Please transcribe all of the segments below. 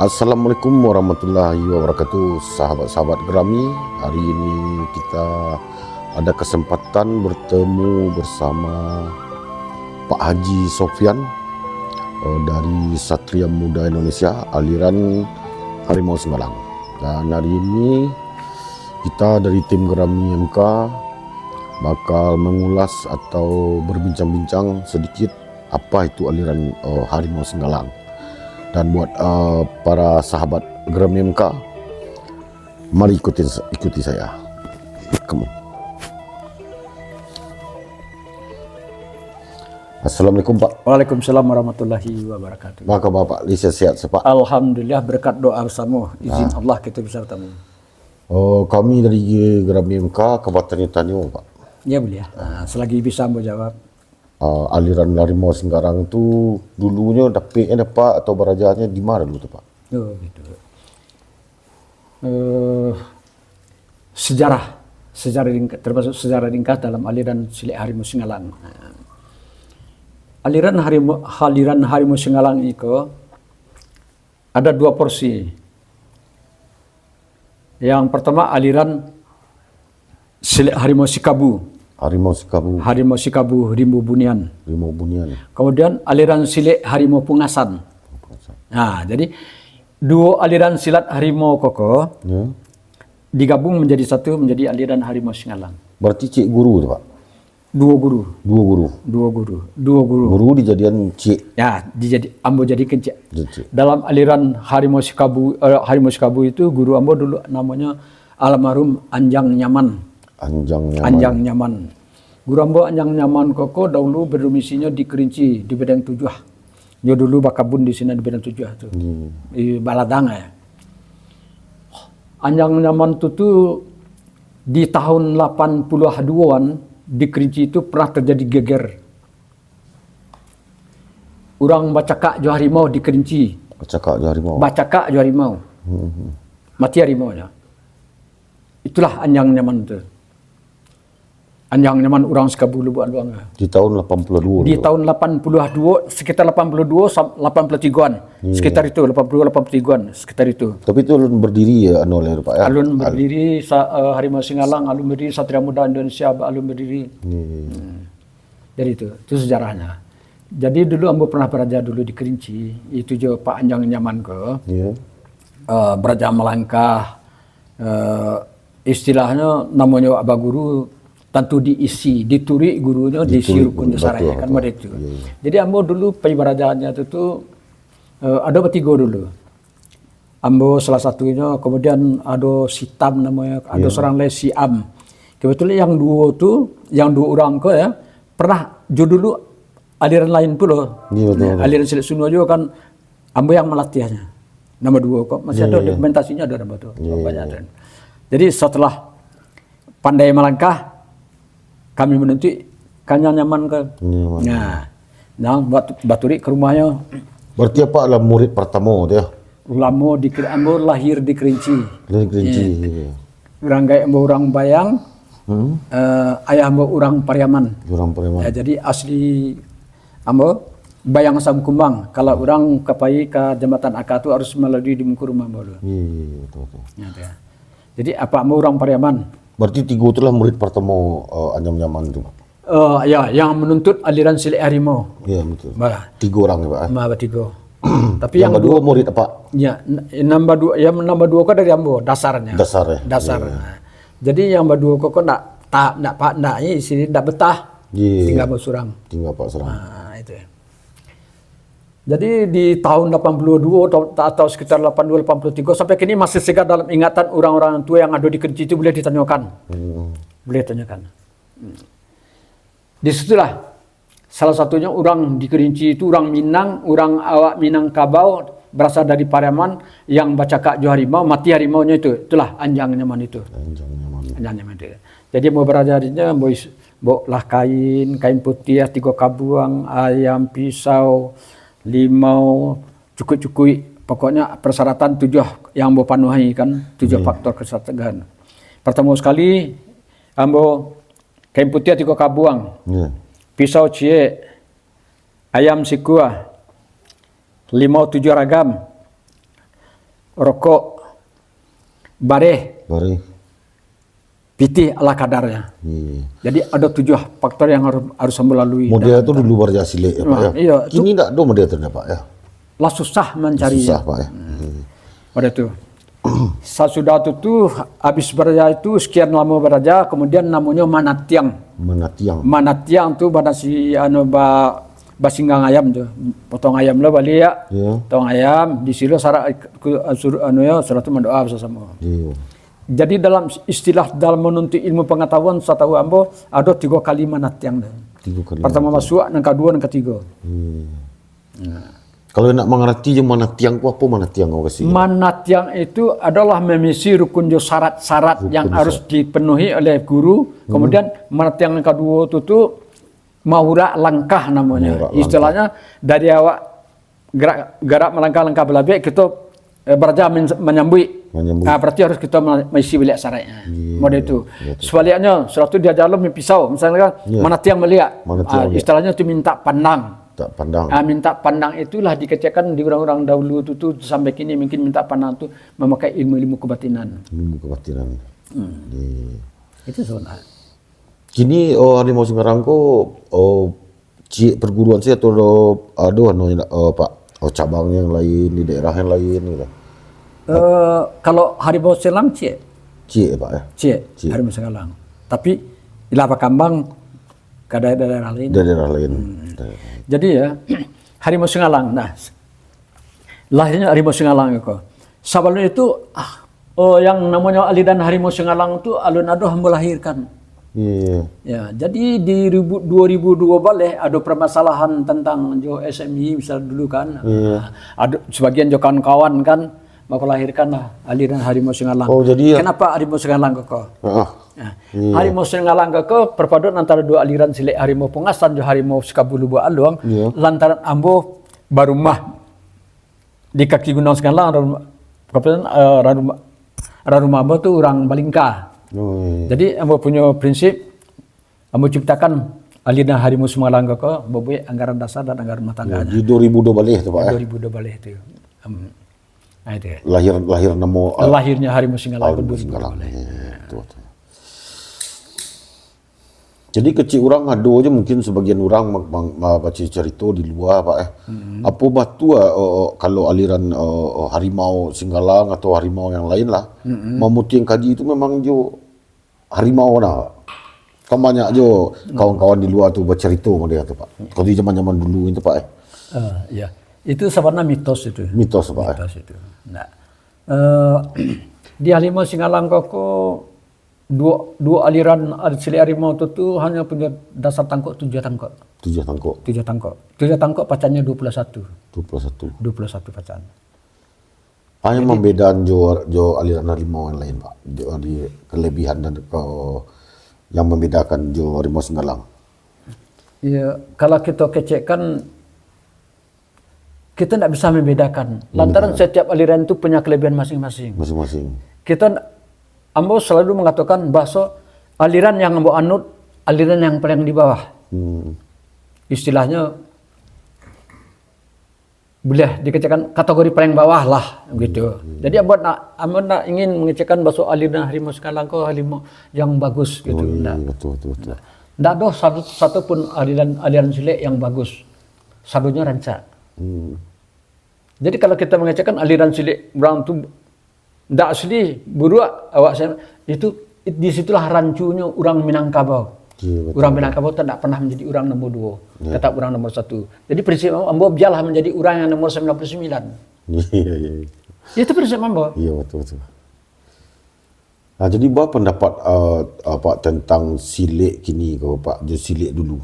Assalamualaikum warahmatullahi wabarakatuh, sahabat-sahabat Gerami. Hari ini kita ada kesempatan bertemu bersama Pak Haji Sofyan dari Satria Muda Indonesia, aliran Harimau Singgalang. Dan hari ini kita dari tim Gerami MK bakal mengulas atau berbincang-bincang sedikit apa itu aliran Harimau Singgalang. Dan buat para sahabat Gerami MK, mari ikuti saya. Come on. Assalamualaikum Pak. Waalaikumsalam warahmatullahi wabarakatuh. Maka Bapak Lisa sehat Pak. Alhamdulillah, berkat doa bersama, izin Allah kita bisa bertemu. Kami dari Gerami MK Kabupaten Tanjung Pak. Ya boleh ya. Selagi bisa mau jawab. Aliran Harimau Singgalang itu dulunya dapetnya Pak atau berajaannya di mana dulu tuh Pak? Oh gitu. Sejarah ringkas, termasuk sejarah ringkas dalam aliran Silik Harimau Singgalang. Aliran Harimau Singgalang itu ada dua porsi. Yang pertama aliran Silik Harimau Sikabu. Harimau Sikabu Rimau Bunian. Kemudian aliran Silik Harimau Pungasan. Nah, jadi dua aliran silat Harimau Koko digabung menjadi satu, menjadi aliran Harimau Singgalang. Berarti cik guru Pak? Dua guru. Guru dijadian cik. Ya, ambo jadi cik. Dalam aliran Harimau Sikabu itu guru ambo dulu namanya almarhum Anjang Nyaman. Anjang Nyaman. Guru ambo Anjang Nyaman Koko dahulu berdomisilinya di Kerinci di Bedeng Tujuh. Dia dulu bakabun di sini di Bedeng Tujuh tuh. Di Baladang ya. Anjang Nyaman tuh di tahun 82-an di Kerinci itu pernah terjadi geger. Orang bacakak jo harimau di Kerinci. Bacakak jo harimau. Mati harimaunya. Itulah Anjang Nyaman itu. Anjang Nyaman orang Sikabu Lubuk Luang. Di tahun 82. Di tahun 82, sekitar 82 83-an. Sekitar itu 83-an, sekitar itu. Tapi itu alun berdiri ya oleh Pak ya. Alun berdiri Harimau Singgalang, alun berdiri Satria Muda Indonesia, alun berdiri. Jadi itu sejarahnya. Jadi dulu ambo pernah beraja dulu di Kerinci, itu jo Pak Anjang Nyaman ke. Beraja melangkah, istilahnya namanya Abah Guru tentu diisi, dituri gurunya diisi rukun saraya kan model itu. Jadi ambo dulu peribadahannya itu ada bertiga dulu. Ambo salah satunya, kemudian ada Sitam namanya, ada seorang lain Siam. Kebetulan yang dua orang ke ya pernah dulu aliran lain pula. Aliran Silik Sunda juga kan ambo yang melatihnya. Nama dua kok masih ada dokumentasinya, ada nama itu. Jadi setelah pandai melangkah, kami menanti Anjang Nyaman ke. Nah, baturi ke rumahnya. Berarti apa lah murid pertama dia? Lama ambo lahir di Kerinci. Orang gaya ambo orang Bayang. Ayah ambo orang Pariaman. Ya, jadi asli ambo Bayang Samkumbang. Kalau orang kapai ke Jembatan Aka itu harus melalui di muka rumah ambo. Jadi apa ambo orang Pariaman. Berarti tiga itulah murid pertama Anjang Nyaman itu. Ya, yang menuntut aliran Silik Harimau. Iya betul. Tiga orang ya Pak. Tiga. Tapi yang kedua murid apa? Ya, nambah dua kok dari ambo dasarnya. Dasar. Jadi yang dua kok nak isi ndak betah. Tinggal mau surang. Nah, itu. Jadi di tahun 82 atau sekitar 82 83 sampai kini masih segar dalam ingatan orang-orang tua yang ada di Kerinci itu boleh ditanyakan. Disitulah salah satunya orang di Kerinci itu orang Minang, orang awak Minangkabau berasal dari Pariaman yang bacakak jo harimau, mati harimaunya itulah Anjang Nyaman itu. Anjang Nyaman itu. Jadi mau berajarinya mau lah kain putih, 3 kabuang, ayam, pisau, limau, cukui, pokoknya persyaratan 7 yang ambo panuhi kan, 7 faktor kesehatan. Pertama sekali ambo kain putih 3 kabuang, pisau cie, ayam sikua, limau 7 ragam, rokok, bareh, Bari. pitih ala kadarnya. Jadi ada 7 faktor yang harus melalui. Model itu dulu Baraja Silik ya Pak ya. Iya, Kini tak ada model itu Pak ya. lah susah mencari. Susah Pak ya. Pada itu. Sesudah itu habis beraja itu sekian lama beraja, kemudian namanya Manatiang. Manatiang tuh pada si basinggang ayam tuh, potong ayam lah balik ya. Potong ayam di sini syarat syarat itu mendoa bersama. Jadi dalam istilah dalam menuntut ilmu pengetahuan saya tahu ambo ada 3 kali Manatiang. Pertama masuk, yang kedua, yang ketiga. Kalau nak mengerti je Manatiang apa Manatiang kau kasih? Manatiang itu adalah memisi rukun syarat-syarat yang harus dipenuhi oleh guru. Kemudian Manatiang yang kedua itu mahura langkah namanya. Istilahnya dari awak gerak melangkah-langkah belabek kita beraja menyambui. Nah, berarti harus kita mengisi bilik syaratnya. Model itu. Sebaliknya, suatu dia jalan pisau, misalnya Manatiang melihat. Istilahnya itu minta pandang. Minta pandang itulah dikecekkan di orang-orang dahulu itu sampai kini mungkin minta pandang itu memakai ilmu-ilmu kebatinan. Itu sebenarnya. Kini harimau Singgarang perguruan saya atau Pak cabangnya yang lain di daerah yang lain gitu. Kalau harimau Selang Cie Pak ya. Cie harimau Selang. Tapi di Lapa Kambang ke daerah lain. Jadi ya harimau Singalang. Nah, lahirnya harimau Singalang itu. Sebelum itu yang namanya aliran harimau Singalang itu alun ado melahirkan. Ya, jadi di 2002 balik ada permasalahan tentang jo SMI misal dulu kan. Ada sebagian jo kawan-kawan kan melahirkan aliran harimau Singalang. Kenapa harimau Singalang kok? Harimau Singalang ke perpaduan antara 2 aliran silik harimau Pungas dan harimau Sekabulu Buah Aluang. Lantaran ambo barumah di kaki Gunung Singalang Rarumah ambo tu orang Balingka. Jadi ambo punya prinsip ambo ciptakan aliran harimau Singalang ke bobe anggaran dasar dan anggaran rumah tangganya. Di 2002 balik itu Pak ya. 2002 balik itu. Nah, itu. Lahirnya harimau Singalang ke 2002 balik. Jadi kecil orang ada aja mungkin sebagian orang baca cerita di luar Pak Apa batu kalau aliran harimau Singgalang atau harimau yang lain lah. Mamutiang kaji itu memang jo harimau nah. Kan banyak jo kawan-kawan di luar tu bercerita sama dia tu Pak. Kalau di zaman-zaman dulu itu Pak ya. Itu sebenarnya mitos itu. Mitos Pak. Mitos itu. Nah, di harimau Singgalang kok dua aliran silik harimau itu hanya punya dasar tangkok 7 tangkok. 7 tangkok pacannya 21 pacan. Hanya membedaan jo aliran harimau yang lain Pak. Jo di kelebihan dan yang membedakan jo harimau Singgalang. Ya, kalau kita kecekkan kita tidak bisa membedakan. Lantaran setiap aliran itu punya kelebihan masing-masing. Ambo selalu mengatakan bahwa aliran yang ambo anut, aliran yang paling di bawah. Istilahnya boleh dikatakan kategori paling bawah lah, gitu. Jadi ambo nak ingin mengecekkan bahwa aliran harimau Singgalang kok harimau yang bagus, gitu. Betul. Tidak ada satu pun aliran silik yang bagus. Sadunya rancak. Jadi kalau kita mengecekkan aliran silik brown itu tidak asli buruk awak saya itu disitulah rancunya orang Minangkabau. Orang Minangkabau tidak pernah menjadi orang nomor 2, tetap orang nomor 1. Jadi prinsip ambo biarlah menjadi orang yang nomor 99. Iya. Itu prinsip ambo. Iya betul. Nah, jadi apa pendapat Pak tentang silik kini kalau Pak je silik dulu?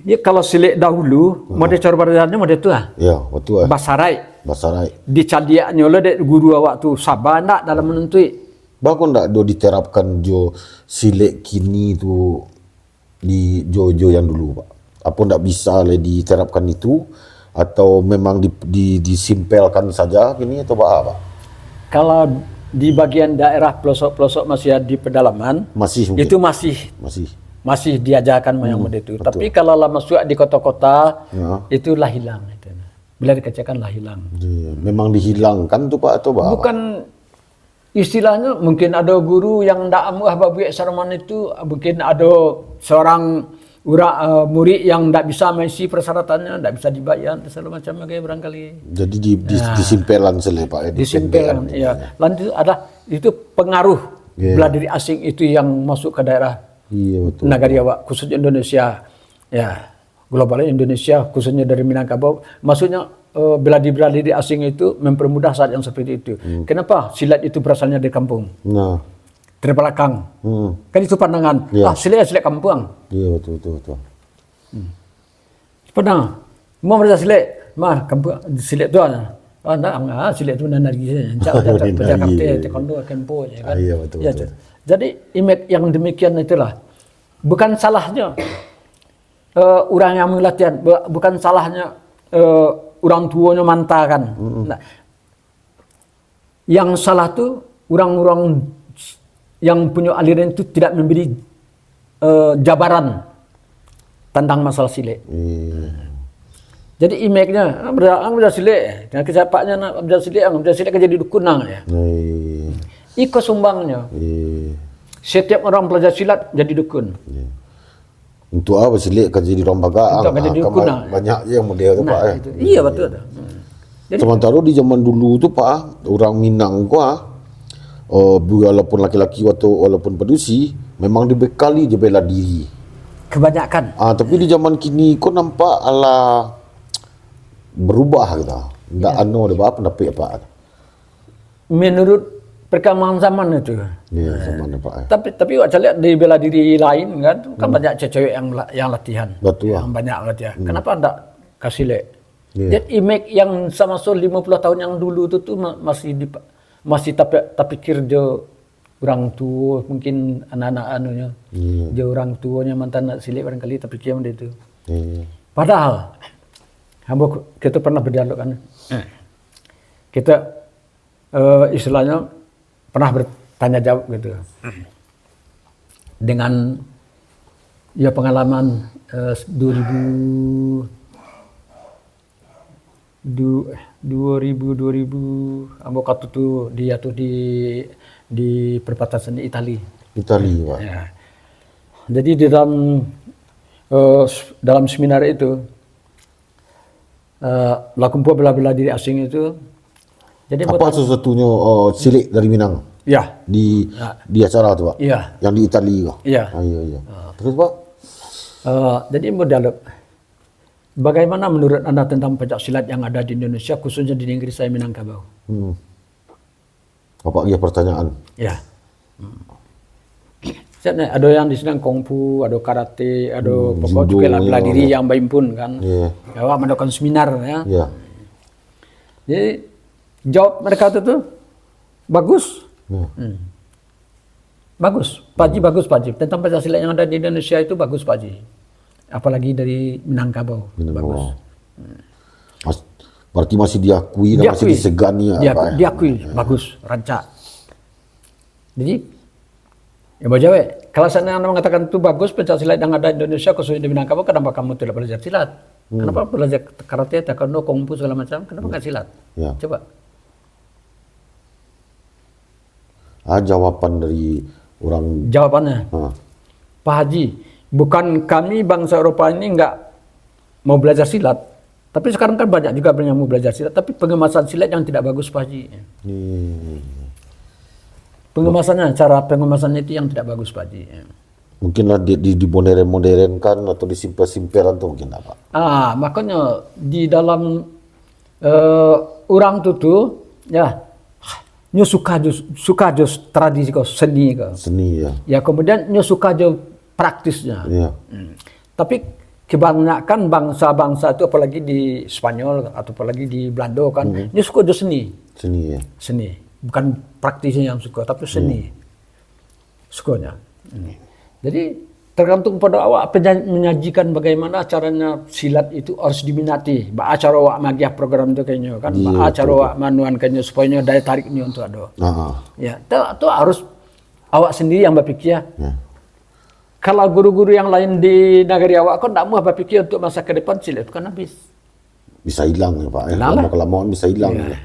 Ya, kalau silik dahulu, model cara berajarnya model itu lah. Ya, betul. Basarai. Basarai. Dicadiaknya oleh guru awak tu sabar nak dalam menuntut. Bahkan tak do diterapkan jo silik kini tu di jo yang dulu Pak. Apa tak bisa le diterapkan itu atau memang disimpelkan saja kini atau apa? Kalau di bagian daerah pelosok-pelosok masih di pedalaman, itu masih diajarkan yang model itu. Tapi kalau lama masuk di kota-kota itulah hilang itu. bila dikecahkanlah hilang. Memang dihilangkan tuh Pak atau Pak? Bukan istilahnya, mungkin ada guru yang ndak amuah babuik sarman itu, mungkin ada seorang murid yang ndak bisa mengisi persyaratannya, ndak bisa dibayar, segala macam kayak barangkali. Jadi disimpelan selai Pak. Disimpelan, ya. Lanjut ada itu pengaruh bela diri asing itu yang masuk ke daerah negara Jawa, khususnya Indonesia, ya globalnya Indonesia, khususnya dari Minangkabau. Maksudnya bela diri asing itu mempermudah saat yang seperti itu. Kenapa? Silat itu berasalnya dari kampung. Nah, dari belakang. Kan itu pandangan. Silat kampung. Iya betul. Padahal mau merasa silat, kampung silat tu. Silat itu benar lagi. Pecah kapten, taekwondo, kempo, ya kan. Iya betul. Jadi image yang demikian itulah. Bukan salahnya orang yang latihan, bukan salahnya orang tuanya mantakan. Nah, yang salah tuh orang-orang yang punya aliran itu tidak memberi jabaran tentang masalah silat. Jadi image-nya belajar silat, dengan kesapaknya belajar silat kan jadi dukun ya. Ikut sumbangnya. Setiap orang belajar silat jadi dukun. Untuk apa silat kan jadi rombagaan? Banyak yang model tu Pak. Iya betul. Jadi, sementara di zaman dulu tu Pak, orang Minang walaupun laki-laki walaupun pedusi, memang dibekali je bela diri. Kebanyakan. Tapi di zaman kini kau nampak berubah gitu. Ndak ada apa pendapat Pak? Menurut perkembangan zaman itu. Iya, zaman Pak. Tapi saya lihat di bela diri lain kan banyak cewek yang latihan. Betul. Yang banyak latihan. Kenapa enggak kasih lek? Jadi image yang sama 50 tahun yang dulu itu tuh masih tapi kerja orang tua, mungkin anak-anak anunya. Dia orang tuanya mantan nak silik barangkali tapi kiam dia itu. Padahal kita pernah berdialog kan. Kita istilahnya pernah bertanya jawab gitu. Dengan pengalaman 2000 ambo katu tu dia tu di perbatasan Italia Pak. Ya. Jadi di dalam seminar itu lakumpul bela diri asing itu. Jadi apa sesuatunya silik dari Minang? Ya. Di acara tu Pak. Iya. Yang di Italia. Iya. Iya. Terus Pak? Jadi mau dialog. Bagaimana menurut Anda tentang pencak silat yang ada di Indonesia, khususnya di negeri saya Minangkabau? Apa dia pertanyaan? Ya. Ada yang di sini kungfu, ada karate, ada pokok juga bela diri yang berimpun kan. Awak melakukan seminar ya. Jadi jawab mereka itu bagus. Bagus, Pak Haji. Tentang pencak silat yang ada di Indonesia itu bagus Pak Haji. Apalagi dari Minangkabau. Bagus. Berarti masih diakui dan masih disegani diakui. Bagus, rancak. Jadi kalau saya mengatakan itu bagus pencak silat yang ada di Indonesia khususnya di Minangkabau, kenapa kamu tidak belajar silat? Kenapa belajar karate, taekwondo, kungfu segala macam? Kenapa nggak silat? Coba. Jawaban dari orang. Jawabannya, Pak Haji, bukan kami bangsa Eropa ini nggak mau belajar silat, tapi sekarang kan banyak juga yang mau belajar silat, tapi pengemasan silat yang tidak bagus Pak Haji. Pengemasannya, cara pengemasannya itu yang tidak bagus Pak Haji. Mungkinlah dimodern-modernkan atau disimpel-simpelan tuh mungkin apa? Makanya di dalam orang tuh ya suka tradisi seni ya. Ya kemudian suka praktisnya. Tapi kebanyakan bangsa-bangsa itu apalagi di Spanyol atau apalagi di Belanda kan suka seni. Seni. Bukan praktisnya yang suka tapi seni. Sukanya. Jadi tergantung pada awak menyajikan bagaimana caranya silat itu harus diminati. Acara awak magiah program itu kayaknya kan. Acara awak manuan kayaknya supaya daya tariknya untuk ada. Ya, itu harus awak sendiri yang berpikir. Kalau guru-guru yang lain di negara awak kan tidak mau berpikir untuk masa ke depan silat kan habis. Bisa hilang ya Pak. Hilang lah. Lama-kelamaan bisa hilang. Ya.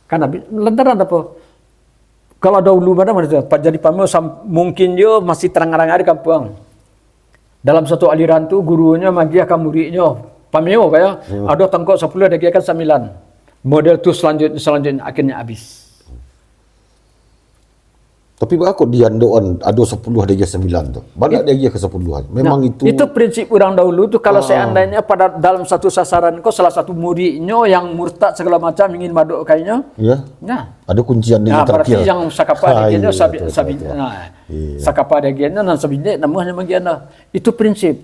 Kan lantaran apa? Kalau dahulu mana Pak jadi pameo mungkin dia masih terang-terang di kampung. Dalam satu aliran tu gurunya magi akan muridnya pameo kayak ada tangkok 10 ada kan 9. Model tu selanjutnya akhirnya habis. Tapi aku dia doan ada 10 ada 9 tu. Banyak dia ke 10. Memang itu prinsip orang dahulu tu kalau seandainya pada dalam satu sasaran kau salah satu muridnya yang murtad segala macam ingin maduk kayaknya. Ya. Nah, ada kuncian dia berarti terkira. yang sakapa dia sakapa dia dan sabine namanya magiana. Itu prinsip.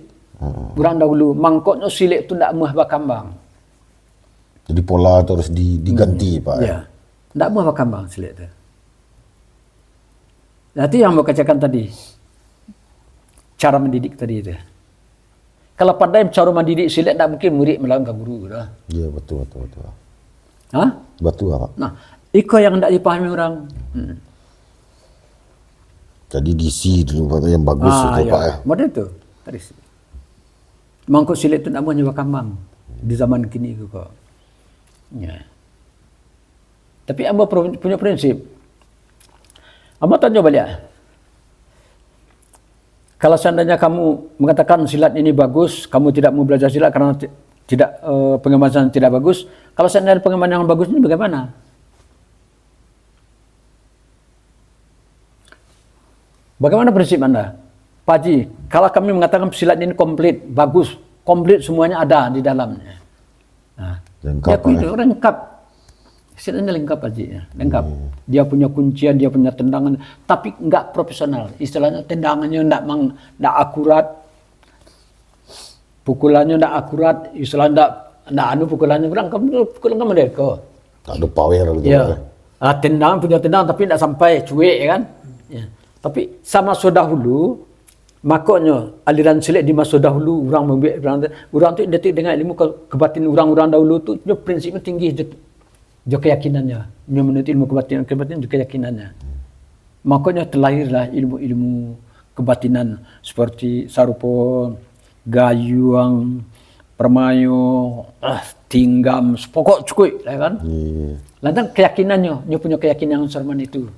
Orang dahulu mangkoknya silik tu ndak muah bakambang. Jadi pola tu harus diganti Pak. Ya. Ndak muah bakambang silik tu. Nanti yang mau katakan tadi, cara mendidik tadi itu. Kalau pandai cara mendidik silat, tak mungkin murid melawan guru. Iya betul. Hah? Betul Pak. Nah, itu yang tidak dipahami orang. Jadi DC dulu yang bagus itu ya. Pak ya. Model itu. Tadi. Mangkuk silat itu nak nyawa kambang di zaman kini itu kok. Ya. Tapi Amba punya prinsip. Amba tanya balik. Kalau seandainya kamu mengatakan silat ini bagus, kamu tidak mau belajar silat karena tidak pengemasan tidak bagus. Kalau seandainya pengemasan yang bagus ini bagaimana? Bagaimana prinsip Anda? Pak Haji, kalau kami mengatakan silat ini komplit, bagus, komplit semuanya ada di dalamnya. Nah, lengkap. Lengkap. Silatnya lengkap aja, lengkap. Dia punya kuncian, dia punya tendangan, tapi enggak profesional. Istilahnya tendangannya enggak akurat, pukulannya enggak akurat, istilahnya enggak pukulannya kurang, pukulan kamu mereka. Tak ada power gitu. Ya. Tendangan punya tendangan tapi enggak sampai cuek kan. Ya. Tapi sama dahulu, makanya aliran silat di masa dahulu orang tu identik dengan ilmu kebatin orang dahulu tu prinsipnya tinggi. Dia keyakinannya, dia menuntut ilmu kebatinan dia keyakinannya. Makanya terlahirlah ilmu-ilmu kebatinan seperti sarupo, gayuang, permayo, tinggam, pokok cukup, kan? Lantas keyakinannya, dia punya keyakinan yang serman itu.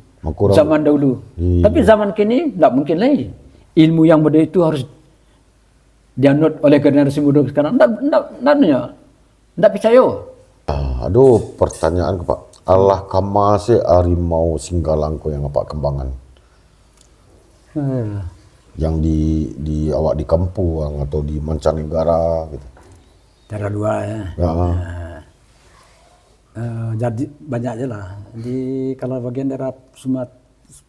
Zaman dahulu. Tapi zaman kini tidak mungkin lagi. Ilmu yang muda itu harus dianut oleh generasi muda sekarang. Tidak percaya. Aduh, pertanyaan ke Pak. Allah kamase harimau singgalangko yang Pak kembangan. Yang di awak di kampung atau di mancanegara gitu. Cara dua ya. Jadi banyak aja lah. Kalau bagian daerah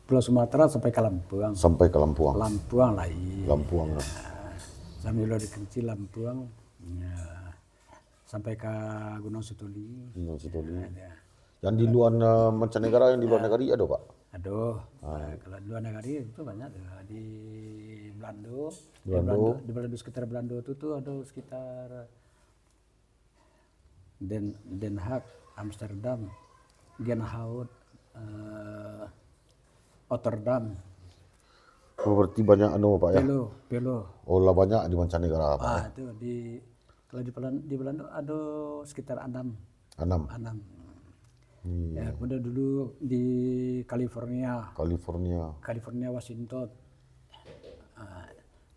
Pulau Sumatera sampai ke Lampuang. Sampai ke Lampuang. Lampuang lah. Lampuang lah. Sambil di kecil Lampuang. Ya. Sampai ke Gunung Situli. Gunung Situli. Yang di luar mancanegara, yang di luar negara ada Pak? Ada. Kalau di luar negara itu banyak tuh. Di Belanda. Di Belanda sekitar Belanda itu tuh ada sekitar Den Haag, Amsterdam, Genhout, Rotterdam. Oh, berarti banyak Pak ya? Pelo. Oh lah banyak di mancanegara Pak. Itu kalau di Belanda ada sekitar 6. Ya, kemudian dulu di California, Washington.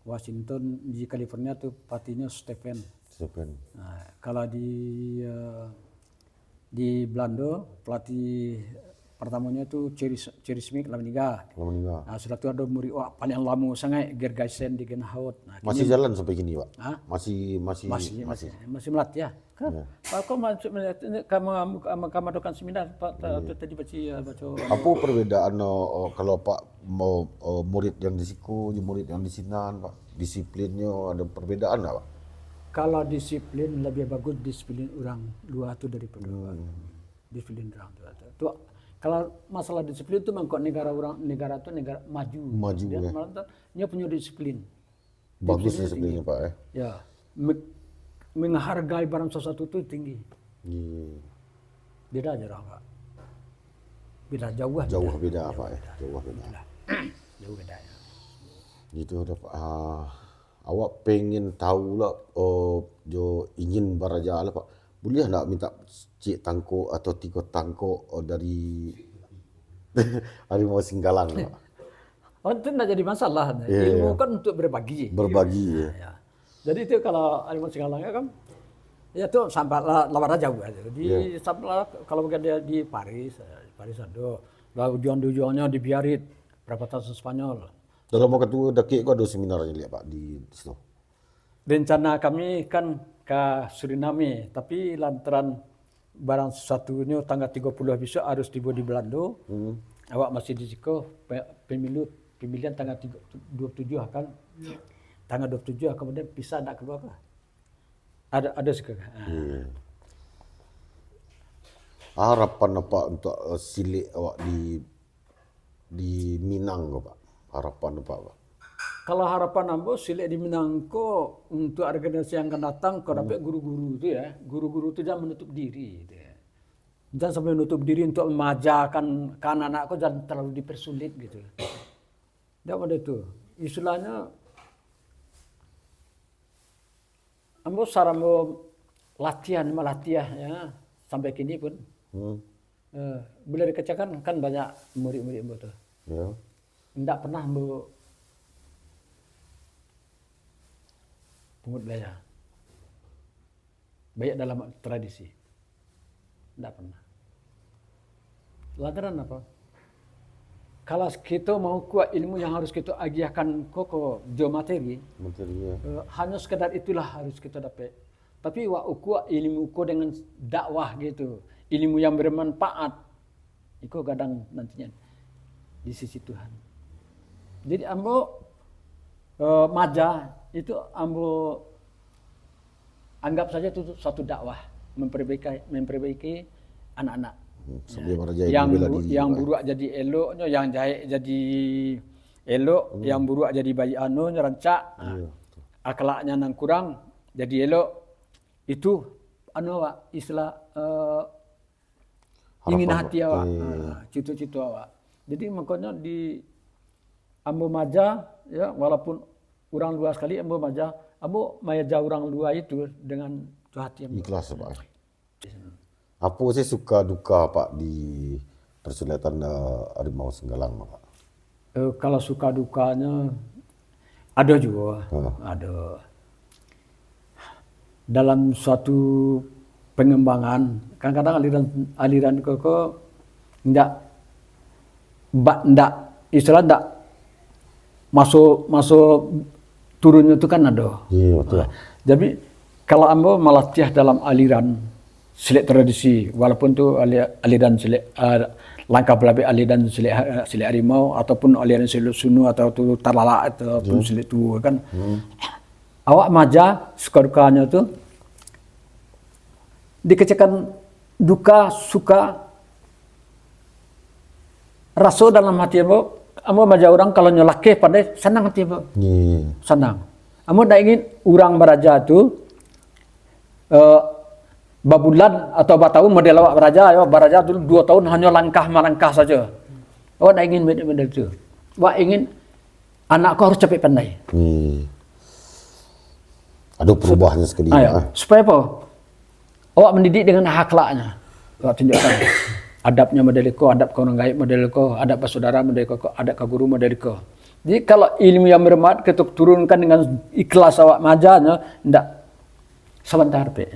Washington di California tuh patinya Stephen. Kalau di Belanda pelatih pertamanya itu Thierry Smith Laminiga. Nah, setelah itu ada murid paling lama sangat Gergaisen di Genhout. Nah, masih jalan sampai kini Pak? Masih melatih ya. Kamu adukan seminar Pak tadi baca. Apa perbedaan kalau Pak mau murid yang di siku, murid yang di sinan Pak? Disiplinnya ada perbedaan nggak Pak? Kalau disiplin lebih bagus disiplin orang dua itu daripada disiplin orang dua. Kalau masalah disiplin itu mengkok negara itu negara maju dia punya disiplin. Bagus disiplinnya Pak ya. Ya, menghargai barang sesuatu itu tinggi. Beda aja Pak. Beda jauh beda Pak ya. Jauh beda ya. Gitu udah Pak. Awak pengen tahu lah, jo ingin baraja lah Pak. Boleh nak minta cik tangkuk atau 3 tangkuk dari harimau Singgalang Pak? Oh, itu tidak jadi masalah. Iya, Ilmu iya. kan untuk berbagi. Berbagi ya. Ya. Jadi itu kalau harimau Singgalangnya kan, ya itu sampai lawan jauh aja. Sampai kalau mungkin dia di Paris ada. Lalu tujuan-tujuannya dibiarin berapa tahun Spanyol. Dalam waktu itu dekik kau ada seminarnya lihat Pak di situ. Rencana kami kan ke Suriname, tapi lantaran barang satunya tanggal 30 besok harus tiba di Belanda. Awak masih di Siko, pemilihan tanggal 27 akan tanggal 27 kemudian pisah nak keluar lah. Ada sekarang. Harapan apa untuk silik awak di Minang Pak? Harapan apa Pak? Kalau harapan ambo silik di Minangko untuk organisasi yang akan datang kau dapat guru-guru itu ya. Guru-guru itu jangan menutup diri gitu ya. Jangan sampai menutup diri untuk memajakan ke anak-anakku, jangan terlalu dipersulit gitu. Jangan ada itu. Istilahnya ambo saramo latihan ya sampai kini pun. Bila dikecahkan kan banyak murid-murid ambo tuh. Ya. Tidak pernah ambo pungut biaya. Baik dalam tradisi. Tidak pernah. Lantaran apa? Kalau kita mau kuat ilmu yang harus kita agiahkan koko materi, Materinya. hanya sekedar itulah harus kita dapat. Tapi kuat ilmu ko dengan dakwah gitu, ilmu yang bermanfaat, itu kadang nantinya di sisi Tuhan. Jadi ambo maja itu ambo anggap saja itu suatu dakwah memperbaiki anak-anak. Sebelum raja Yang buruk jadi eloknya, yang jahit jadi elok, yang buruk jadi bayi rancak, akhlaknya nang kurang jadi elok. Itu istilah ingin hati awak, cita-cita awak. Jadi makanya di ambo maja ya, walaupun orang luar sekali ambo maja orang luar itu dengan hati ambo. Ikhlas Pak. Apa sih suka duka Pak di persilatan Harimau Singgalang Pak? Kalau suka dukanya ada juga, ada. Dalam suatu pengembangan, kadang-kadang aliran koko ndak istilah ndak masuk turunnya itu kan ada. Iya betul. Jadi kalau ambo melatih dalam aliran silik tradisi, walaupun tu aliran silik langkah belabe aliran silik harimau ataupun aliran silik sunu atau tu talala ataupun silik tu kan. Awak maja suka dukanya tu dikecilkan duka suka rasa dalam hati ambo maja orang kalau nyelake pandai senang hati ambo. Senang. Ambo dah ingin orang beraja tu babulan atau batahun model awak beraja dulu 2 tahun hanya langkah saja. Awak dah ingin model itu. Awak ingin anakku harus cepat pandai. Ada perubahannya sekali. Supaya apa? Awak mendidik dengan akhlaknya. Awak tunjukkan adabnya model ko, adab ke orang gaib model ko, adab ke saudara model ko, adab ke guru model ko. Jadi kalau ilmu yang bermanfaat kita turunkan dengan ikhlas awak majanya, ndak sebentar pe.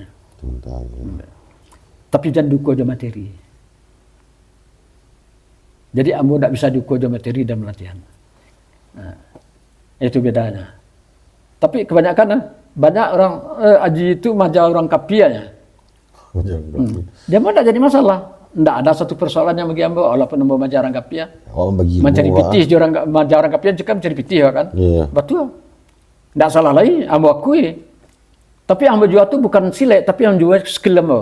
Tapi jangan duko aja materi. Jadi ambo ndak bisa duko aja materi dalam latihan. Nah, itu bedanya. Tapi kebanyakan banyak orang aji itu maja orang kapianya. Dia mau tidak jadi masalah. Tidak ada satu persoalan yang bagi ambo, walaupun ambo maja orang kapia. Mencari pitih orang maja orang kapia juga mencari pitih kan. Betul. Tidak salah lagi, ambo akui. Tapi ambo jual itu bukan silek, tapi yang jual skill ambo.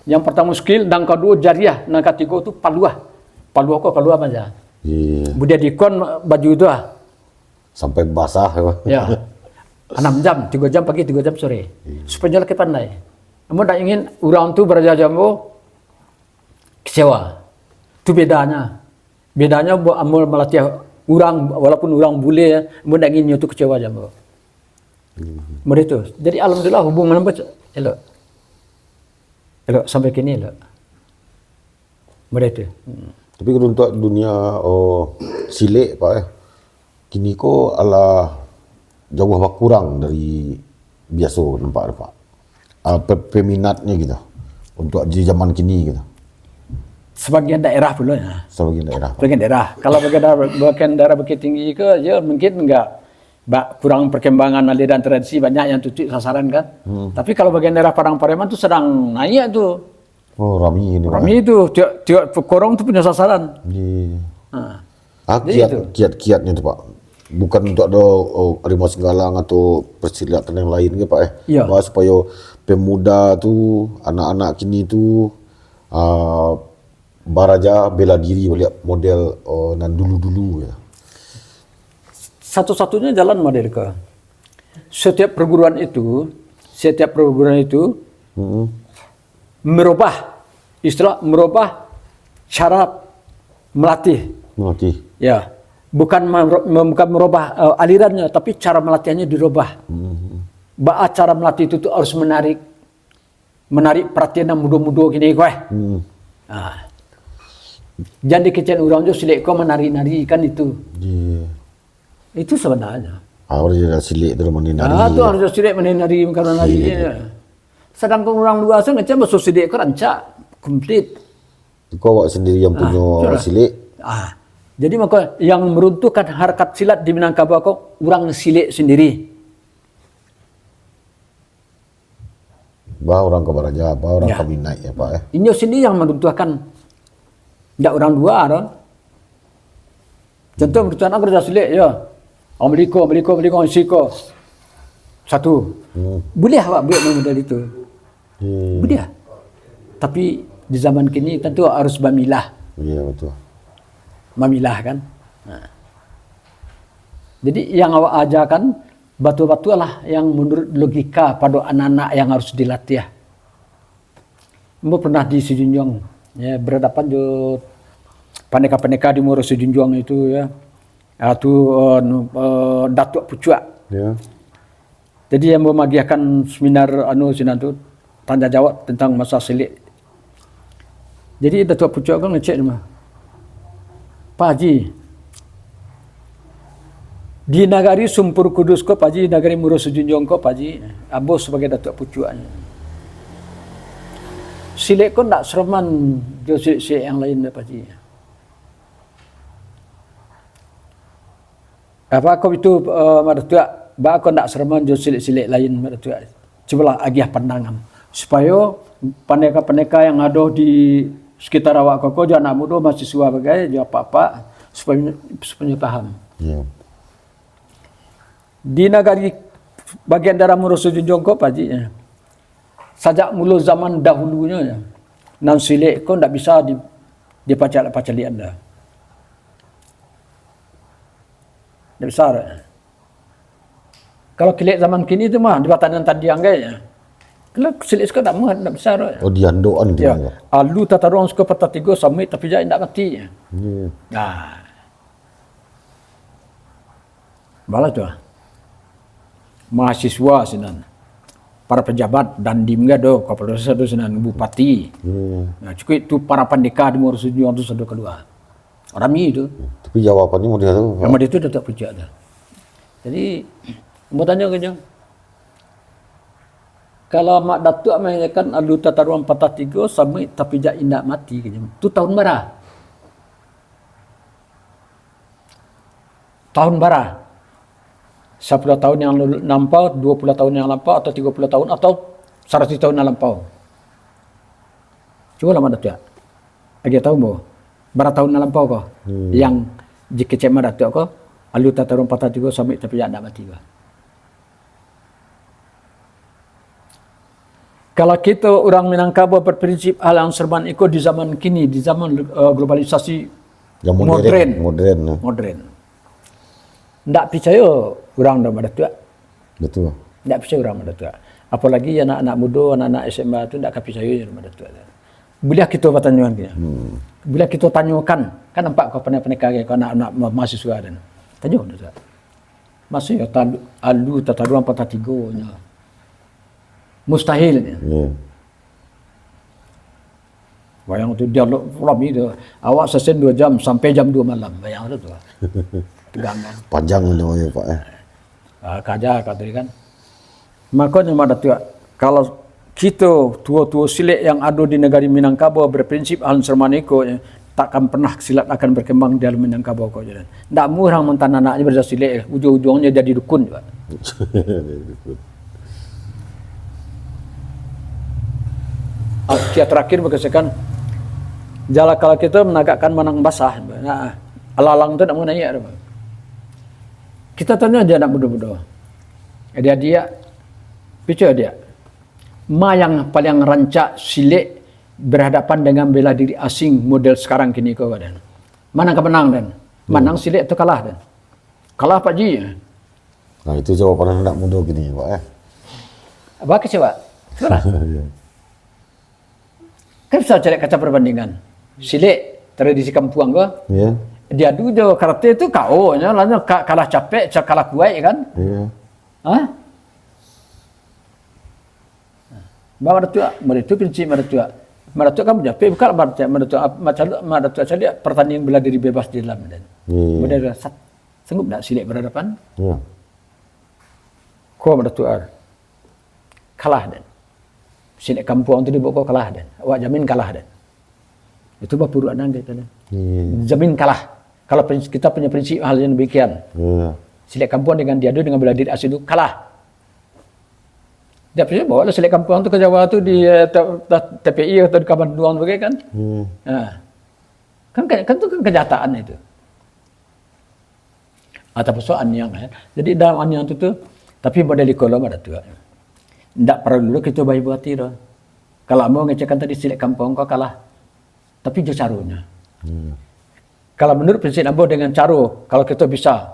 Yang pertama skill, dan kedua jariah, dan ketiga itu paluah. Paluah kok keluar maja. Budia dikon baju itu sampai basah. Ya. 6 jam, 3 jam pagi, 3 jam sore. Supaya laki pandai. Kamu tak ingin orang tu berjambo kecewa. Itu bedanya. Bedanya amul melatih orang, walaupun orang bule, kamu tak ingin itu kecewa jambo. Begitu. Jadi alhamdulillah hubungan elok. Elok sampai kini elok. Mereka. Tapi kalau untuk dunia silik Pak kini ko ala jauh kurang dari biasa nampak Pak. Peminatnya gitu untuk di zaman kini gitu. Sebagian daerah pula ya. Sebagian daerah. Pak. Bagian daerah. Kalau bagian daerah Bukit Tinggi ke, ya mungkin enggak kurang perkembangan aliran tradisi, banyak yang tutup sasaran kan. Tapi kalau bagian daerah Padang Pariaman tu sedang naik tu. Oh, Rami ini. Rami itu tiap korong tu punya sasaran. Iya. Kiat-kiatnya tu Pak. Bukan untuk ada harimau Singgalang atau persilatan yang lain ke Pak Ya. Bahwa supaya pemuda tu, anak-anak kini tu baraja bela diri melihat model nan dulu-dulu ya. Satu-satunya jalan model ke. Setiap perguruan itu merubah cara melatih. Ya, bukan merubah alirannya, tapi cara melatihannya dirubah. Cara melatih itu harus menarik perhatian muda-muda gini kowe. Jangan dikecen orang jo silik kau menari-nari kan itu. Itu sebenarnya. Harus ada silik tu menari. Tu harus silik menari karena nari. Sedangkan orang luar sana macam masuk silik kau rancak komplit. Kau awak sendiri yang punya silik. Jadi maka yang meruntuhkan harkat silat di Minangkabau kau orang silik sendiri. Bah orang ke baraja, bah orang ke minat ya Pak Inyo sendiri yang meruntuhkan. Tak orang luar kan. Contoh meruntuhkan aku dah silik ya. Amerika Siko. Satu. Boleh awak buat model itu. Boleh. Tapi di zaman kini tentu harus memilah. Iya betul. Memilah kan. Jadi yang awak ajarkan batu-batu lah yang menurut logika pada anak-anak yang harus dilatih. Mbak pernah di Sejunjung ya berhadapan jo paneka-paneka di Muara Sejunjung itu ya. Datuk Pucuak. Ya. Jadi yang memagiakan seminar sinan tu tanya jawab tentang masa silik. Jadi Datuk Pucuak kan ngecek nama. Pak Haji, di nagari Sumpur Kudus ko Pak Haji, nagari Muara Sejunjung ko Pak Haji, Abo sebagai Datuk Pucuaknya. Silik ko tak sereman jo silik yang lain Pak Haji. Apa kau itu Madatua, ba kau nak sereman jo silik-silik lain Madatua. Cobalah agiah pandangan supaya paneka-paneka yang ada di sekitar awak kau jo anak muda mahasiswa bagai jo apa-apa supaya paham. Ya. Di negari bagian daerah Muara Sejunjung kau Pak sajak mula zaman dahulunya ya. Nan silik kau ndak bisa dipacali anda. Dia besar. Kalau kilik zaman kini tu mah di batanan tadiang gaya. Kalau silik suka tak mah tak besar. Oh diandoan tu. Ya. Alu tatarong suka patatigo sampai tapi jangan tak mati. Balas tu. Mahasiswa sinan. Para pejabat dan dimga do kepala desa do sinan bupati. Nah, cukup itu para pendekar di Muara Sejunjung tu sudah keluar. Rami itu. Tapi jawapannya model tu. Nama dia tu dah tak pujak dah. Jadi, mau tanya ke jang. Kalau mak datuk menanyakan alu tataruan patah tiga sampai tapi jak indak mati ke jang. Tu tahun bara. Tahun bara. 10 tahun yang lampau, 20 tahun yang lampau atau 30 tahun atau 100 tahun yang lampau. Cuba lah mak datuk. Lagi tahu mo. Berapa tahun dalam lampau kau? Yang jika cema datuk kau, alu tatarun patah tiga sampai tapi tak mati kau. Kalau kita orang Minangkabau berprinsip hal yang serban ikut di zaman kini, di zaman globalisasi yang modern. Tak percaya orang dah datuk. Betul. Tak percaya orang datuk. Apalagi anak-anak muda, anak-anak SMA tu tak percaya orang datuk. Bila kita bertanya dia. Bila kita tanyakan, kan nampak kau pandai-pandai kau anak-anak mahasiswa dan tanya dia. Masih alu tataruan patah tiga nya. Mustahil. Bayang tu dialog malam itu. Awak sesen 2 jam sampai jam 2 malam. Bayang tu. Tegang kan. Panjang namanya Pak Kaja kata dia kan. Makanya mak datuk kalau kita tua-tua silik yang ada di negara Minangkabau berprinsip ahli sermaniko takkan pernah silat akan berkembang di dalam Minangkabau kau jalan. Tak murang mentan anaknya berasa silik, ujung-ujungnya jadi dukun juga. Kia terakhir berkesakan jala kalau kita menagakkan menang basah. Nah, alalang tu nak menanya apa? Kita tanya aja anak bodoh-bodoh. Dia bicara dia. Ma yang paling rancak silik berhadapan dengan bela diri asing model sekarang kini kau dan. Mana kau menang dan? Menang silik atau kalah dan? Kalah Pak Ji. Nah itu jawapan anak muda gini Pak Apa kecewa? Salah. Kan bisa cari kaca perbandingan. Silik tradisi kampung kau. Iya. Dia dulu karate itu KO nya, lalu kalah capek, kalah kuat kan? Iya. Hah? Bawa mertua prinsip mertua kan punya bukan mertua saya pertandingan bela diri bebas di dalam dan. Kemudian sanggup tak silik berhadapan? Iya. Kau mertua kalah dan. Silik kampung tu dibawa kau kalah dan. Awak jamin kalah dan. Itu bapuru anak kita dan. Jamin kalah. Kalau kita punya prinsip hal yang demikian. Silik kampung dengan diadu dengan bela diri asing itu kalah. Dia percaya bawa silik kampung tu ke Jawa tu di TPI atau di Kabanduan begitu kan? Kan tu kan kenyataan itu. Atau persoalan anyang ya. Jadi dalam anyang tu tapi model kolom ada tu. Tidak perlu dulu kita bayi buat itu. Kalau mau ngecekkan tadi silik kampung kau kalah. Tapi itu caranya. Kalau menurut prinsip Ambo dengan cara kalau kita bisa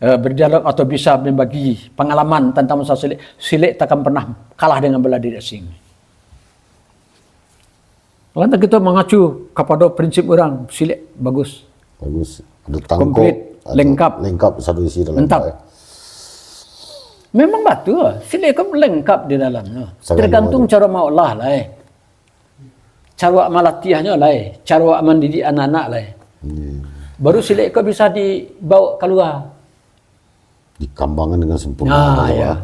berdialog atau bisa membagi pengalaman tentang masalah silik takkan pernah kalah dengan bela diri asing. Lantas kita mengacu kepada prinsip orang silik bagus. Bagus. Ada tangkap. Komplit, lengkap. Lengkap satu isi dalam. Lengkap. Memang betul. Silik kan lengkap di dalamnya. Tergantung cara mau olah lah. Cara malatiahnya lah. Cara mendidik anak-anak lah. Baru silik kau bisa dibawa keluar. Dikembangkan dengan sempurna. Ya.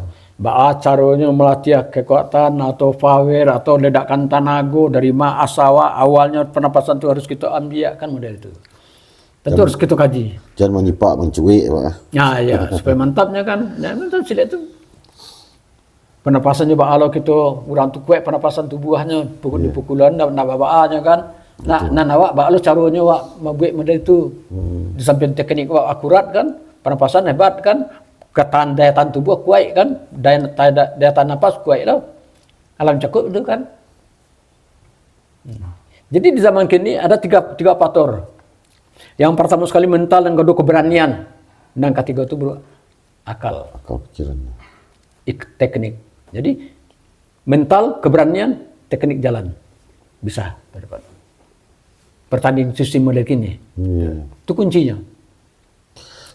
Caranya melatih kekuatan atau power atau ledakan tenaga dari asawa awalnya pernapasan itu harus kita ambil kan model itu. Tentu harus kita kaji. Jangan menyipak, mencuik Pak. Ya, supaya mantapnya kan. Ya, mantap silik itu. Pernapasannya kalau kita urang tu kuat pernapasan tubuhnya dipukulan dan babaannya kan. Nah awak lu caranya awak membuat model itu. Di samping teknik awak akurat kan, pernapasan hebat kan, daya tahan tubuh kuat kan, daya tahan nafas kuat tau. Alam cukup itu kan. Jadi di zaman kini ada tiga faktor. Yang pertama sekali mental, yang kedua keberanian, dan ketiga itu akal. Akal pikirannya. Teknik. Jadi mental, keberanian, teknik jalan bisa dapat. Pertanding sistem model kini. Itu kuncinya.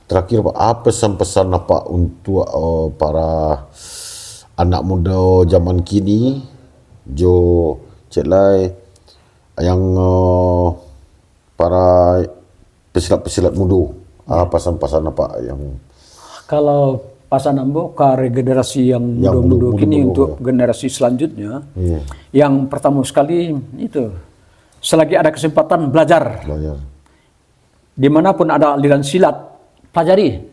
Terakhir Pak, apa pesan-pesan Pak untuk para anak muda zaman kini, jo cek lai yang para pesilat-pesilat muda, apa pesan-pesan apa yang kalau pasan Ambo ke regenerasi yang muda-muda kini untuk generasi selanjutnya, yang pertama sekali itu selagi ada kesempatan belajar. Dimanapun ada aliran silat, pelajari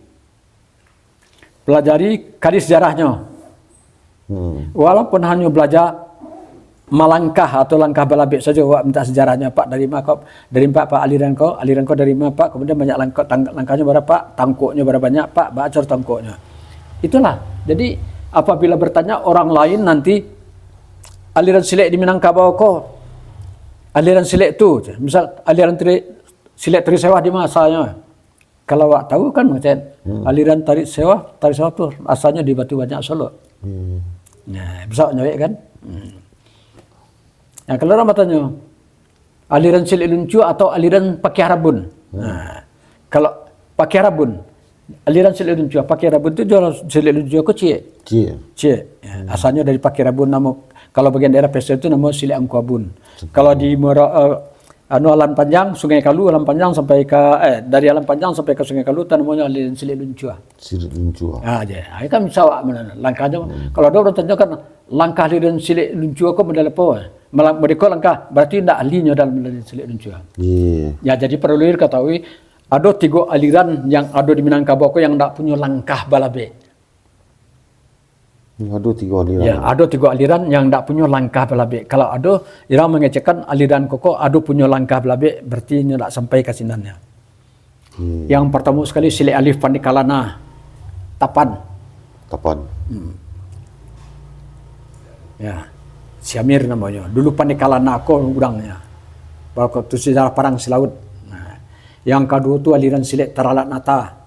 kali sejarahnya. Walaupun hanya belajar melangkah atau langkah belabik saja, awak minta sejarahnya Pak dari Pak aliran kau dari mana Pak, kemudian banyak langkahnya berapa, tangkuknya berapa banyak Pak, bacor tangkuknya. Itulah. Jadi apabila bertanya orang lain nanti aliran silik di Minangkabau kau, aliran silik tu, misal aliran silik tarik sewah di masanya. Kalau awak tahu kan macam aliran tarik sewah tu asalnya di Batu Banyak Solo. Nah, bisa nyawek kan? Nah, kalau orang bertanya aliran silik luncu atau aliran pakai rabun. Nah, kalau pakai rabun, aliran silik luncu, pakai rabun itu jual silik luncu aku cie. Ya, asalnya dari pakai rabun nama Kalau bagian daerah pesisir itu namanya Silik Angkuabun. Kalau di Alan Panjang, Sungai Kalu, Alan Panjang sampai ke dari Alan Panjang sampai ke Sungai Kalu itu namanya aliran Silik Luncua. Silik Luncua. Aja. Ini kan bisa mana langkahnya. Kalau ada orang tanya kan langkah aliran Silik Luncua kok modal apa? Mereka langkah berarti tidak ahlinya dalam aliran Silik Luncua. Ya, jadi perlu diketahui ada 3 aliran yang ada di Minangkabau yang tidak punya langkah balabe. Ada 3 aliran. Ya, ada 3 aliran yang tidak punya langkah balabe. Kalau ada, orang mengecekkan aliran koko ada punya langkah balabe, berarti tidak sampai ke sinannya. Yang pertama sekali Silik Alif Pandikalana, Tapan. Ya, Siamir namanya. Dulu Pandikalana aku udangnya. Waktu itu sejarah perang Silaut. Nah, yang kedua itu aliran Silik Taralat Nata.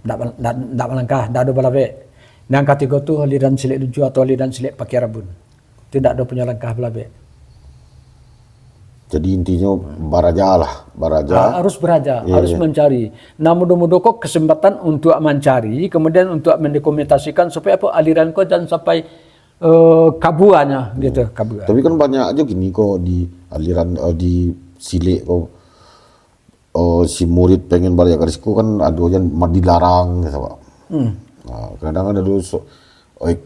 Tidak melangkah, tidak ada balabe. Yang ketiga itu aliran Silik Luncua atau aliran Silik Pakiarabun. Tidak ada punya langkah balabe. Jadi intinya baraja lah, baraja. Harus beraja, harus mencari. Nah, mudah-mudahan kok kesempatan untuk mencari, kemudian untuk mendokumentasikan supaya apa aliran kok jangan sampai kabuannya gitu, kabuan. Tapi kan banyak aja gini kok di aliran di Silik kok. Si murid pengen belajar ke situ kan ada yang dilarang gitu Pak. Nah, kadang ada dulu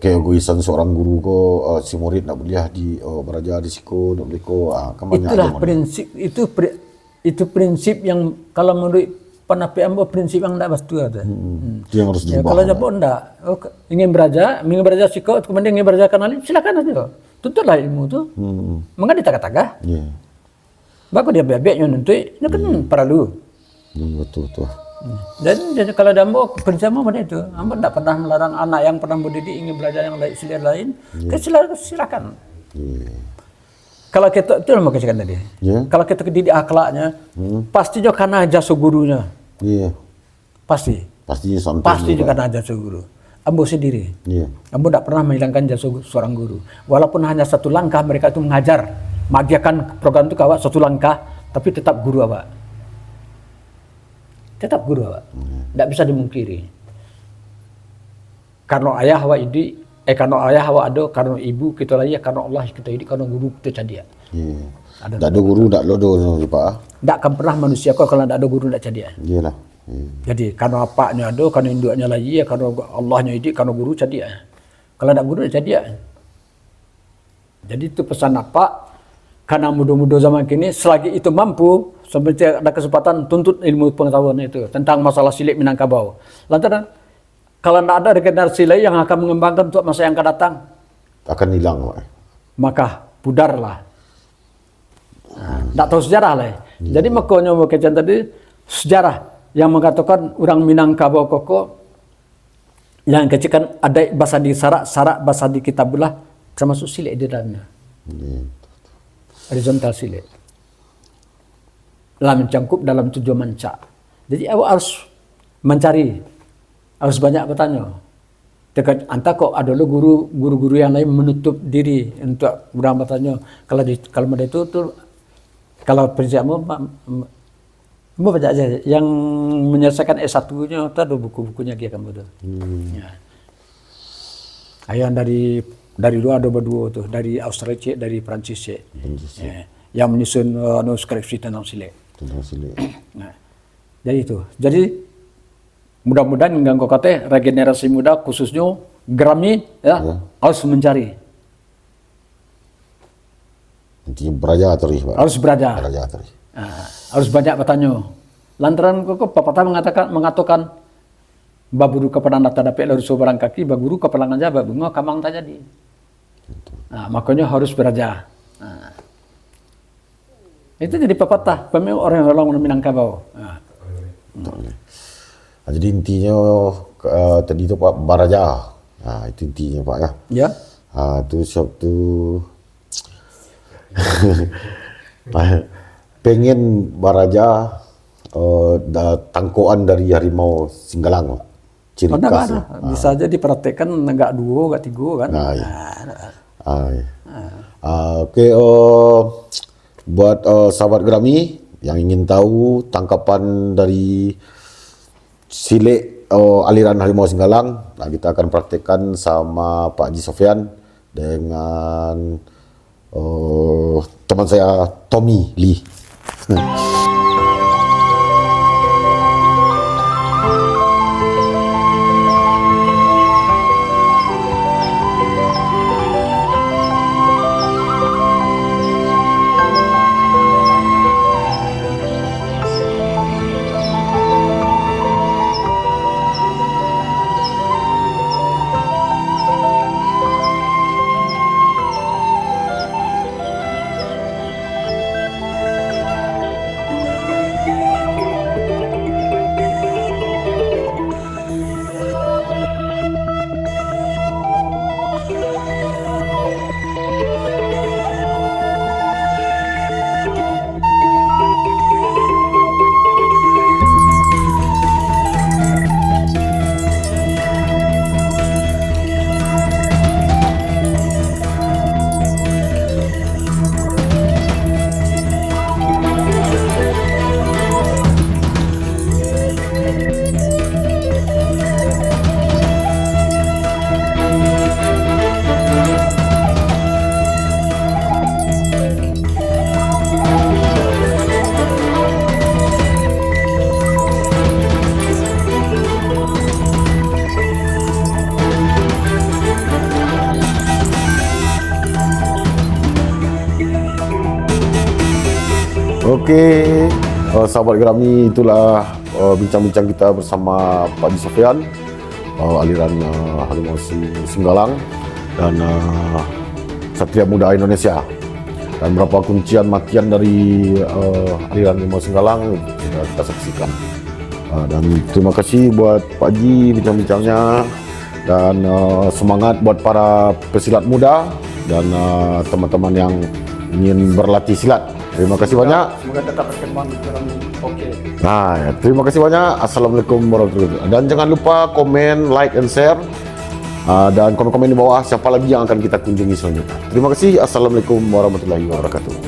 keegoisan seorang guru kok si murid nak boleh di belajar di situ, nak boleh kok kan banyak. Itulah prinsip itu prinsip yang kalau menurut Panapi Ambo prinsip yang tidak pasti ada. Itu yang harus diubah. Kalau jabo enggak, ingin belajar sikot, kemudian ingin belajar kanali, silakan aja. Tutuplah ilmu tu. Mengapa ditagah-tagah? Bagus dia bebeknya nanti, ini kan perlu. Betul. Jadi kalau dambo prinsip mana itu, Ambo tidak pernah melarang anak yang pernah berdidik ingin belajar yang lain, silakan. Kalau kita itu yang mau katakan tadi. Kalau kita didik akhlaknya, pasti juga karena jasa gurunya. Pasti juga karena jasa guru. Ambo sendiri. Ambo tidak pernah menghilangkan jasa seorang guru. Walaupun hanya satu langkah mereka itu mengajar. Magiakan program itu awak satu langkah, tapi tetap guru awak. Tetap guru awak. Tidak bisa dimungkiri. Karena ayah awak ini, karena ayah awak ada, karena ibu kita lagi, karena Allah kita ini, karena guru kita cadia. Tidak ada guru, tidak lodo Pak. Tidak akan pernah manusia kok kalau tidak ada guru tidak cadia. Iyalah. Jadi karena apanya ada, karena induknya lagi, karena Allahnya ini, karena guru cadia. Kalau tidak guru tidak cadia. Jadi itu pesan apa? Karena muda-muda zaman kini selagi itu mampu, sampai ada kesempatan tuntut ilmu pengetahuan itu tentang masalah Silik Minangkabau. Lantaran kalau tidak ada generasi lain yang akan mengembangkan untuk masa yang akan datang, akan hilang, Pak. Maka pudarlah. Tidak tahu sejarah lah. Jadi makanya kejan tadi sejarah yang mengatakan orang Minangkabau koko yang kecikan ada bahasa di sarak bahasa di kitabullah termasuk Silik di dalamnya. Horizontal Silik. Dalam mencangkup dalam 7 manca. Jadi awak harus mencari, harus banyak bertanya. Dekat antara kok ada guru-guru yang lain menutup diri untuk orang bertanya. Kalau mereka itu tuh kalau prinsipmu mau baca aja yang menyelesaikan S1-nya itu ada buku-bukunya dia kamu tuh. Ya. Ayah dari luar ada berdua tuh, dari Australia, dari Prancis ya. Yang menyusun skripsi tentang Silik. Nah, jadi itu. Jadi mudah-mudahan dengan kata regenerasi muda khususnya Grammy harus mencari. Intinya belajar terus, Pak. Harus belajar. Harus banyak bertanya. Lantaran kok pepatah mengatakan baburu kepada nata dapat lalu sobarang kaki, baburu kepada nganja babunga kamang tak jadi. Nah, makanya harus belajar. Nah, itu jadi pepatah. Pemilih orang Minangkabau. Nah. Jadi intinya tadi itu Pak baraja. Nah, itu intinya Pak ya. Ya. Itu Sabtu pengen baraja tangkoan dari harimau Singgalang, Pak. Ciri khas. Bisa aja dipraktekkan enggak 2, enggak 3 kan. Nah, iya. Oke, buat sahabat Grammy yang ingin tahu tangkapan dari Silik aliran Harimau Singgalang. Nah, kita akan praktekkan sama Pak Haji Sofyan dengan teman saya Tommy Lee. Oke, sahabat Gerami, itulah bincang-bincang kita bersama Pak Haji Sofyan, aliran Harimau Singgalang dan Satria Muda Indonesia. Dan berapa kuncian matian dari aliran Harimau Singgalang sudah kita saksikan. Dan terima kasih buat Pak Haji bincang-bincangnya, dan semangat buat para pesilat muda dan teman-teman yang ingin berlatih silat. Terima kasih banyak. Semoga tetap berkembang di Gerami. Oke. Nah, ya, terima kasih banyak. Assalamualaikum warahmatullahi wabarakatuh. Dan jangan lupa komen, like, and share. Dan komen-komen di bawah siapa lagi yang akan kita kunjungi selanjutnya. Terima kasih. Assalamualaikum warahmatullahi wabarakatuh.